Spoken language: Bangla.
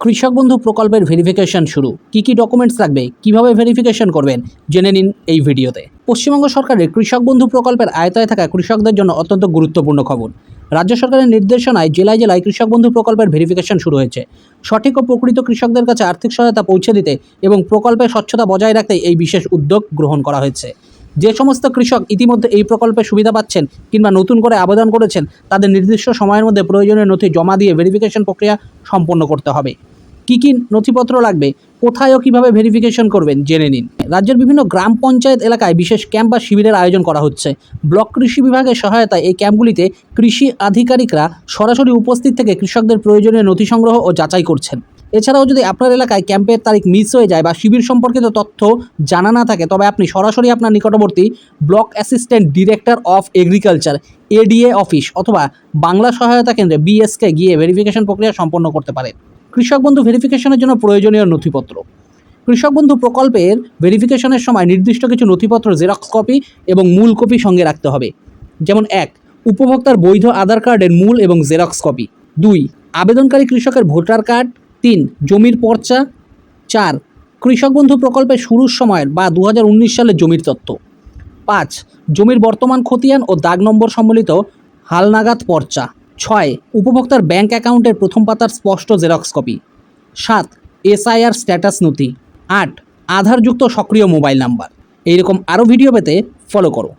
কৃষক বন্ধু প্রকল্পের ভেরিফিকেশন শুরু। কি ডকুমেন্টস লাগবে, কিভাবে ভেরিফিকেশন করবেন জেনে নিন এই ভিডিওতে। পশ্চিমবঙ্গ সরকারের কৃষক বন্ধু প্রকল্পের আওতায় থাকা কৃষকদের জন্য অত্যন্ত গুরুত্বপূর্ণ খবর। রাজ্য সরকারের নির্দেশনায় জেলায় জেলায় কৃষক বন্ধু প্রকল্পের ভেরিফিকেশন শুরু হয়েছে। সঠিক ও প্রকৃত কৃষকদের কাছে আর্থিক সহায়তা পৌঁছে দিতে এবং প্রকল্পের স্বচ্ছতা বজায় রাখতে এই বিশেষ উদ্যোগ গ্রহণ করা হয়েছে। যে সমস্ত কৃষক ইতিমধ্যে এই প্রকল্পের সুবিধা পাচ্ছেন কিংবা নতুন করে আবেদন করেছেন, তাদের নির্দিষ্ট সময়ের মধ্যে প্রয়োজনীয় নথি জমা দিয়ে ভেরিফিকেশন প্রক্রিয়া সম্পন্ন করতে হবে। কি নথিপত্র লাগবে, কোথায় ও কীভাবে ভেরিফিকেশন করবেন জেনে নিন। রাজ্যের বিভিন্ন গ্রাম পঞ্চায়েত এলাকায় বিশেষ ক্যাম্প বা শিবিরের আয়োজন করা হচ্ছে। ব্লক কৃষি বিভাগের সহায়তায় এই ক্যাম্পগুলিতে কৃষি আধিকারিকরা সরাসরি উপস্থিত থেকে কৃষকদের প্রয়োজনীয় নথি সংগ্রহ ও যাচাই করছেন। এছাড়াও যদি আপনার এলাকায় ক্যাম্পের তারিখ মিস হয়ে যায় বা শিবির সম্পর্কিত তথ্য জানা না থাকে, তবে আপনি সরাসরি আপনার নিকটবর্তী block assistant director of agriculture ADA office অথবা বাংলা সহায়তা কেন্দ্রে বিএসকে গিয়ে ভেরিফিকেশন প্রক্রিয়া সম্পন্ন করতে পারেন। কৃষক বন্ধু ভেরিফিকেশনের জন্য প্রয়োজনীয় নথিপত্র। কৃষক বন্ধু প্রকল্পের ভেরিফিকেশনের সময় নির্দিষ্ট কিছু নথিপত্র জেরক্স কপি এবং মূল কপি সঙ্গে রাখতে হবে। যেমন 1. উপভোক্তার বৈধ আধার কার্ডের মূল এবং জেরক্স কপি। 2. আবেদনকারী কৃষকের ভোটার কার্ড। 3. জমির পর্চা। 4. কৃষক বন্ধু প্রকল্পের শুরুর সময়ের বা 2019 সালের জমির তথ্য। 5. জমির বর্তমান খতিয়ান ও দাগ নম্বর সম্বলিত হালনাগাদ পর্চা। 6. উপভোক্তার ব্যাংক অ্যাকাউন্টের প্রথম পাতার স্পষ্ট জেরক্স কপি। 7. এসআইআর স্ট্যাটাস নথি। 8. আধারযুক্ত সক্রিয় মোবাইল নাম্বার। এইরকম আরও ভিডিও পেতে ফলো করো।